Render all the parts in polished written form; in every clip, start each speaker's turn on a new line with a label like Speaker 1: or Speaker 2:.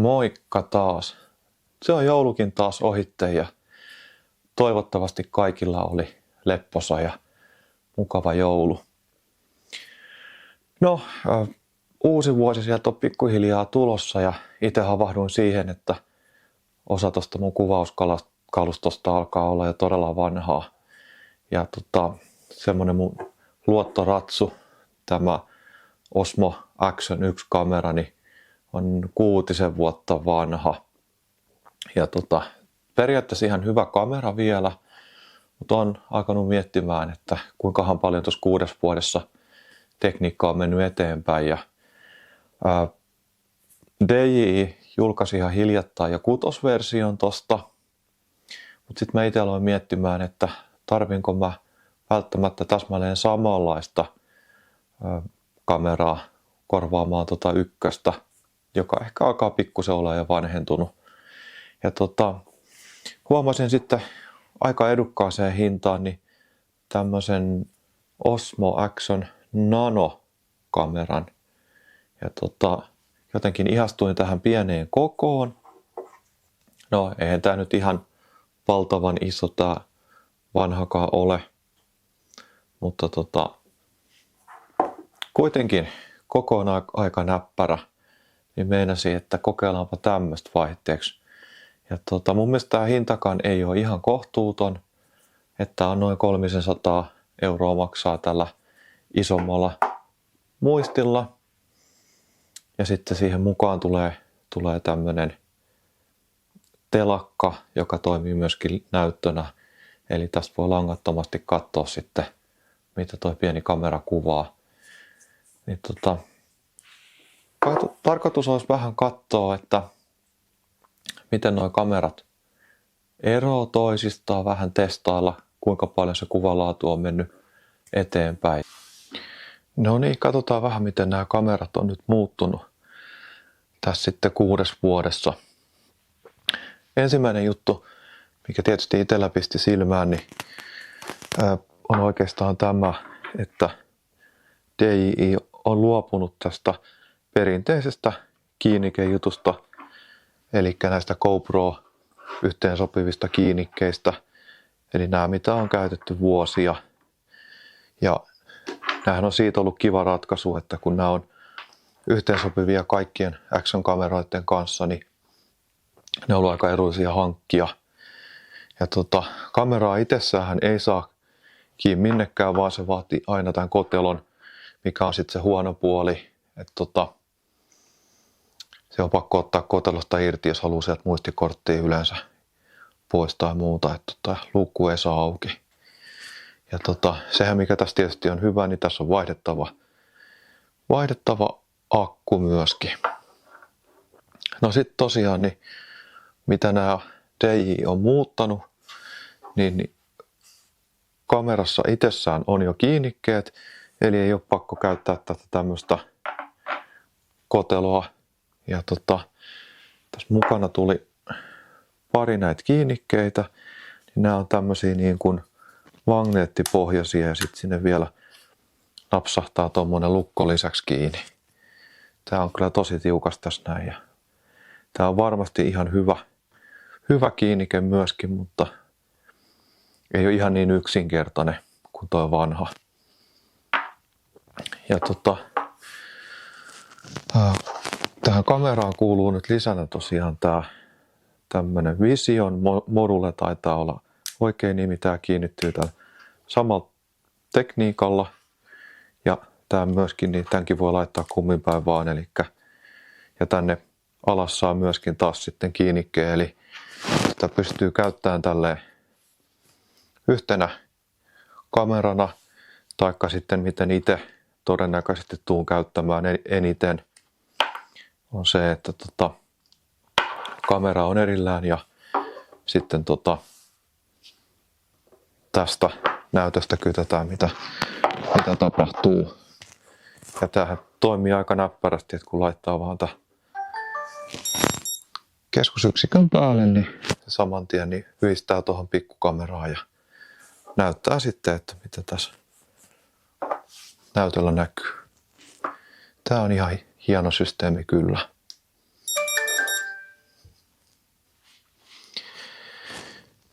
Speaker 1: Moikka taas. Se on joulukin taas ohitte ja toivottavasti kaikilla oli lepposa ja mukava joulu. No, uusi vuosi sieltä on pikkuhiljaa tulossa ja itse havahduin siihen, että osa tuosta mun kuvauskalustosta alkaa olla jo todella vanhaa. Ja semmonen mun luottoratsu, tämä Osmo Action 1 kamerani on 6 vuotta vanha. Ja periaatteessa ihan hyvä kamera vielä, mutta on alkanut miettimään, että kuinkahan paljon tuossa 6 vuodessa tekniikka on mennyt eteenpäin. Ja DJI julkaisi ihan hiljattain jo 6-version tosta, mutta sitten mä itse aloin miettimään, että tarvinko mä välttämättä täsmälleen samanlaista kameraa korvaamaan ykköstä, joka ehkä alkaa pikkusen olla jo vanhentunut. Ja huomasin sitten aika edukkaaseen hintaan niin tämmöisen Osmo Action Nano-kameran. Ja jotenkin ihastuin tähän pieneen kokoon. No, eihän tää nyt ihan valtavan iso tää vanhakaan ole. Mutta kuitenkin koko on aika näppärä. Niin meinasin, että kokeillaanpa tämmöistä vaihteeksi. Ja mun mielestä tämä hintakaan ei ole ihan kohtuuton, että on noin 300 € maksaa tällä isommalla muistilla. Ja sitten siihen mukaan tulee tämmöinen telakka, joka toimii myöskin näyttönä. Eli tästä voi langattomasti katsoa sitten, mitä toi pieni kamera kuvaa. Niin tarkoitus olisi vähän katsoa, että miten nuo kamerat eroavat toisistaan, vähän testailla, kuinka paljon se kuvanlaatu on mennyt eteenpäin. No niin, katsotaan vähän, miten nämä kamerat on nyt muuttunut tässä sitten 6 vuodessa. Ensimmäinen juttu, mikä tietysti itsellä pisti silmään, niin on oikeastaan tämä, että DJI on luopunut tästä perinteisestä kiinnikejutusta, eli näistä GoPro yhteensopivista kiinnikkeistä, eli nämä mitä on käytetty vuosia. Ja nämähän on siitä ollut kiva ratkaisu, että kun nämä on yhteensopivia kaikkien action-kameroiden kanssa, niin ne on ollut aika edullisia hankkia. Ja kameraa itsessään ei saa kiinni minnekään, vaan se vaatii aina tämän kotelon, mikä on sitten se huono puoli. Että se on pakko ottaa kotelosta irti, jos haluaa sieltä muistikorttia yleensä pois tai muuta, että luukku ei saa auki. Ja sehän mikä tässä tietysti on hyvä, niin tässä on vaihdettava akku myöskin. No sitten tosiaan, niin mitä nämä DJI on muuttanut, niin kamerassa itsessään on jo kiinnikkeet, eli ei ole pakko käyttää tätä tämmöistä koteloa. Ja tässä mukana tuli pari näitä kiinnikkeitä, niin nämä on tämmöisiä niin kuin magneettipohjaisia ja sitten sinne vielä napsahtaa tuommoinen lukko lisäksi kiinni. Tämä on kyllä tosi tiukas tässä näin ja tämä on varmasti ihan hyvä kiinnike myöskin, mutta ei ole ihan niin yksinkertainen kuin tuo vanha. Ja tähän kameraan kuuluu nyt lisänä tosiaan tämä tämmöinen Vision module, taitaa olla oikein nimi, tämä kiinnittyy tällä samalla tekniikalla ja tämä myöskin, niin tämänkin voi laittaa kummin päin vaan, ja tänne alas saa myöskin taas sitten kiinnikkeen, eli tätä pystyy käyttämään tälleen yhtenä kamerana, taikka sitten miten itse todennäköisesti tuun käyttämään eniten on se, että kamera on erillään ja sitten tästä näytöstä kytätään mitä tapahtuu. Ja tämähän toimii aika näppärästi, että kun laittaa vaan keskusyksikön päälle, niin se saman tien niin hyvistää tuohon pikkukameraan ja näyttää sitten, että mitä tässä näytöllä näkyy. Tämä on ihan hieno systeemi kyllä.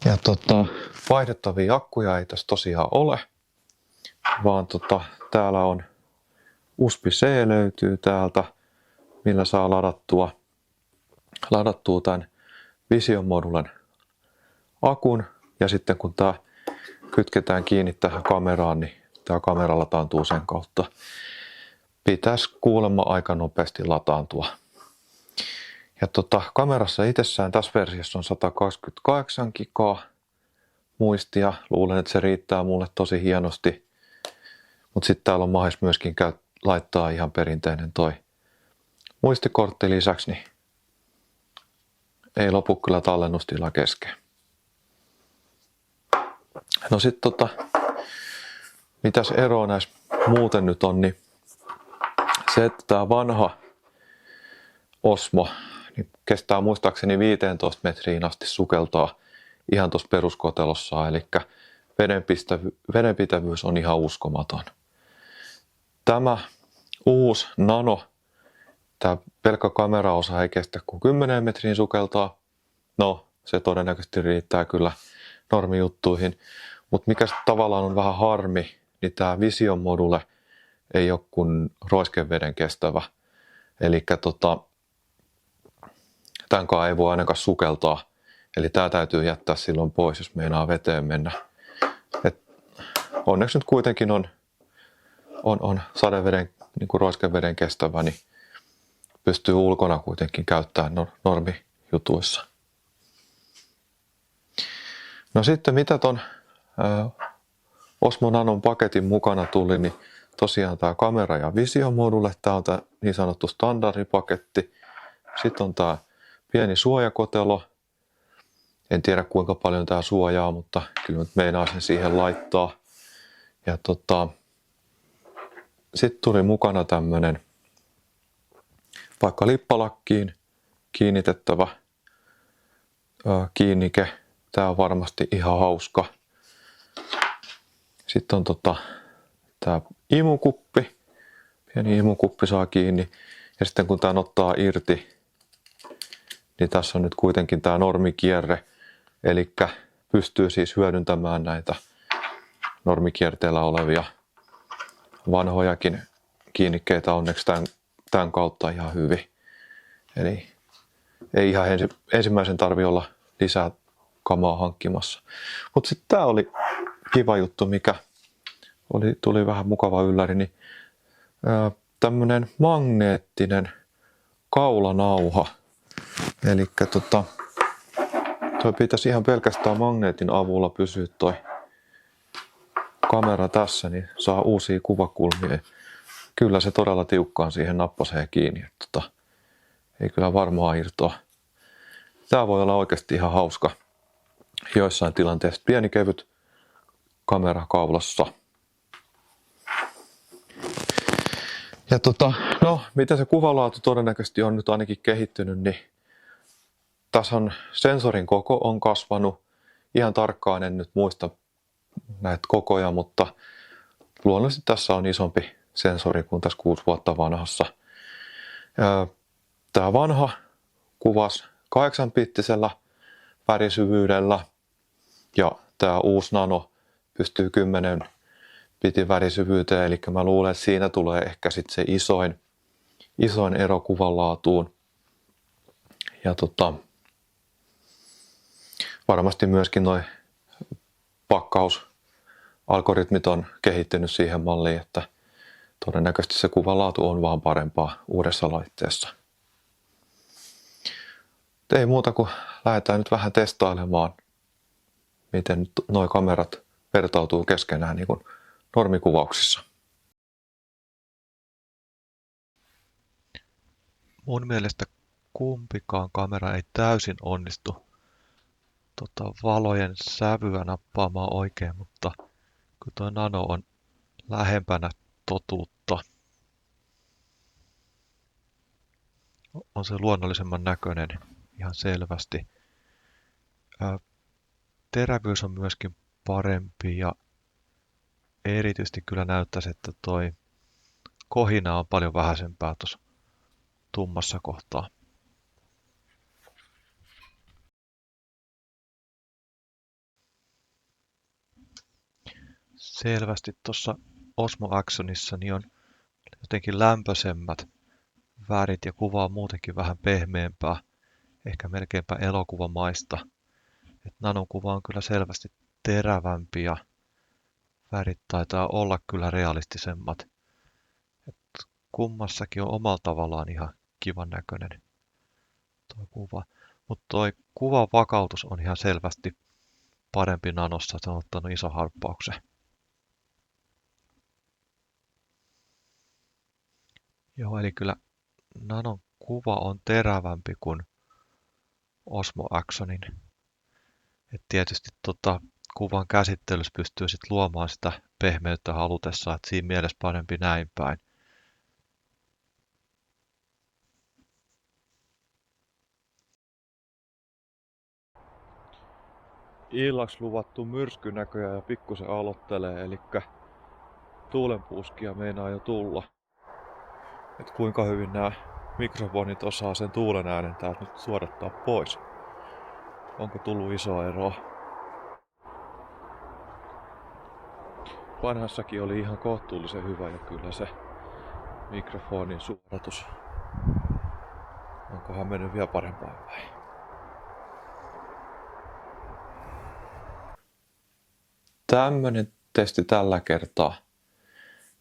Speaker 1: Ja vaihdettavia akkuja ei tässä tosiaan ole, vaan täällä on USB-C löytyy täältä, millä saa ladattua tämän Vision modulen akun. Ja sitten kun tämä kytketään kiinni tähän kameraan, niin tämä kamera lataantuu sen kautta. Pitäisi kuulemma aika nopeasti lataantua. Ja kamerassa itsessään tässä versiossa on 128 gigaa muistia. Luulen, että se riittää mulle tosi hienosti. Mutta sitten täällä on mahdollista myöskin laittaa ihan perinteinen toi muistikortti lisäksi, niin ei lopu kyllä tallennustila kesken. No sitten mitäs eroa näissä muuten nyt on, niin se, että tämä vanha Osmo niin kestää muistaakseni 15 metriin asti sukeltaa ihan tuossa peruskotelossa, eli vedenpitävyys on ihan uskomaton. Tämä uusi Nano, tämä pelkkä kameraosa ei kestä kuin 10 metriin sukeltaa. No, se todennäköisesti riittää kyllä normijuttuihin. Mutta mikä tavallaan on vähän harmi, niin tämä Vision module ei ole kuin roiskeveden kestävä. Eli tämän kanssa ei voi ainakaan sukeltaa. Eli tämä täytyy jättää silloin pois, jos meinaa veteen mennä. Onneksi nyt kuitenkin on sadeveden, niin kuin roiskeveden kestävä, niin pystyy ulkona kuitenkin käyttämään normijutuissa. No sitten mitä ton Osmo Nanon paketin mukana tuli, niin tosiaan tämä kamera ja Vision module, tämä on tämä niin sanottu standardipaketti. Sitten on tämä pieni suojakotelo. En tiedä kuinka paljon tämä suojaa, mutta kyllä nyt meinaa sen siihen laittaa. Ja sitten tuli mukana tämmönen vaikka lippalakkiin kiinnitettävä kiinnike. Tää on varmasti ihan hauska. Sitten on tää imukuppi. Pieni imukuppi saa kiinni. Ja sitten kun tän ottaa irti, niin tässä on nyt kuitenkin tää normikierre. Eli pystyy siis hyödyntämään näitä normikierteellä olevia vanhojakin kiinnikkeitä onneksi tämän kautta ihan hyvin. Eli ei ihan ensimmäisen tarvitse olla lisää kamaa hankkimassa. Mutta sitten tämä oli kiva juttu, mikä tuli vähän mukava ylläri, niin tämmönen magneettinen kaulanauha. Eli toi pitäisi ihan pelkästään magneetin avulla pysyä toi kamera tässä, niin saa uusia kuvakulmia. Kyllä se todella tiukkaan siihen nappaseen kiinni. Ei kyllä varmaan irtoa. Tää voi olla oikeasti ihan hauska joissain tilanteissa. Pieni kevyt kamera kaulassa. Ja no, miten se kuvalaatu todennäköisesti on nyt ainakin kehittynyt, niin tässä on sensorin koko on kasvanut. Ihan tarkkaan en nyt muista näitä kokoja, mutta luonnollisesti tässä on isompi sensori kuin tässä 6 vuotta vanhassa. Tämä vanha kuvasi 8-bittisellä värisyvyydellä ja tämä uusi Nano pystyy 10 bitin värisyvyyteen, eli mä luulen, että siinä tulee ehkä sitten se isoin ero kuvan laatuun. Ja varmasti myöskin nuo pakkausalgoritmit on kehittynyt siihen malliin, että todennäköisesti se kuvanlaatu on vaan parempaa uudessa laitteessa. Ei muuta kuin lähdetään nyt vähän testailemaan, miten nuo kamerat vertautuu keskenään niin kuin normikuvauksissa.
Speaker 2: Mun mielestä kumpikaan kamera ei täysin onnistu valojen sävyä nappaamaan oikein, mutta kyllä tuo Nano on lähempänä totuutta. On se luonnollisemman näköinen ihan selvästi. Terävyys on myöskin parempi ja erityisesti kyllä näyttäisi, että toi kohina on paljon vähäisempää tuossa tummassa kohtaa. selvästi tuossa Osmo Actionissa niin on jotenkin lämpöisemmät värit ja kuva on muutenkin vähän pehmeämpää, ehkä melkeinpä elokuvamaista. Et Nanon kuva on kyllä selvästi terävämpi ja värit taitaa olla kyllä realistisemmat. Et kummassakin on omalla tavallaan ihan kivan näköinen tuo kuva. Mutta tuo kuvan vakautus on ihan selvästi parempi Nanossa, se on ottanut ison harppauksen. Joo, eli kyllä Nanon kuva on terävämpi kuin Osmo Actionin. Et tietysti kuvan käsittelyssä pystyy sit luomaan sitä pehmeyttä halutessa, että siinä mielessä parempi näin päin. Illaksi luvattu myrskynäköjä ja pikkusen aloittelee, eli tuulenpuuskia meinaa jo tulla. Et kuinka hyvin nämä mikrofonit osaa sen tuulen äänen täältä nyt suodattaa pois. Onko tullut iso eroa? Vanhassakin oli ihan kohtuullisen hyvä ja kyllä se mikrofonin suodatus. Onkohan mennyt vielä parempaan päin?
Speaker 1: Tämmönen testi tällä kertaa.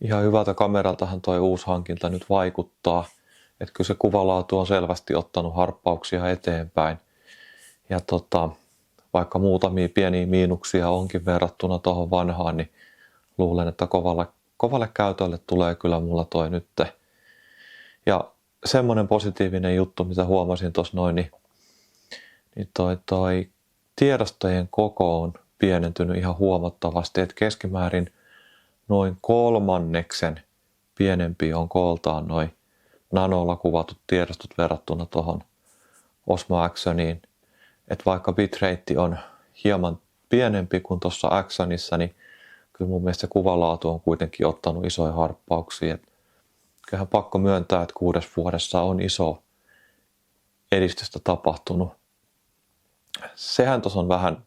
Speaker 1: Ihan hyvältä kameraltahan toi uusi hankinta nyt vaikuttaa. Että kyllä se kuvalaatu on selvästi ottanut harppauksia eteenpäin. Ja vaikka muutamia pieniä miinuksia onkin verrattuna tuohon vanhaan, niin luulen, että kovalle käytölle tulee kyllä mulla toi nytte. Ja semmoinen positiivinen juttu, mitä huomasin tuossa noin, niin toi tiedostojen koko on pienentynyt ihan huomattavasti, että keskimäärin noin 1/3 pienempi on kooltaan noin Nanolla kuvatut tiedostot verrattuna tuohon Osmo Actioniin. Että vaikka bitrate on hieman pienempi kuin tuossa Actionissa, niin kyllä mun mielestä se kuvalaatu on kuitenkin ottanut isoja harppauksia. Et kyllähän pakko myöntää, että 6 vuodessa on iso edistystä tapahtunut. Sehän tuossa on vähän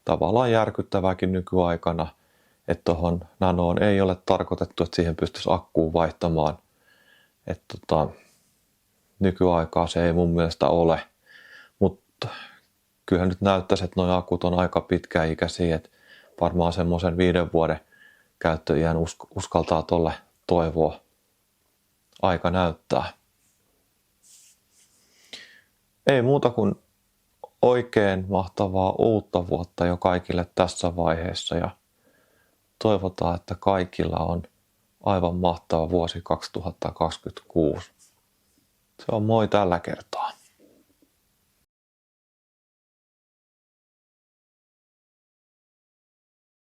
Speaker 1: tavallaan järkyttävääkin nykyaikana, että tuohon Nanoon ei ole tarkoitettu, että siihen pystyisi akkuun vaihtamaan. Että nykyaikaa se ei mun mielestä ole, mutta kyllähän nyt näyttäisi, että nuo akut on aika pitkäikäisiä, että varmaan semmoisen 5 vuoden käyttöiän uskaltaa tolle toivoa. Aika näyttää. Ei muuta kuin oikein mahtavaa uutta vuotta jo kaikille tässä vaiheessa ja toivotaan, että kaikilla on aivan mahtava vuosi 2026. Se on moi tällä kertaa.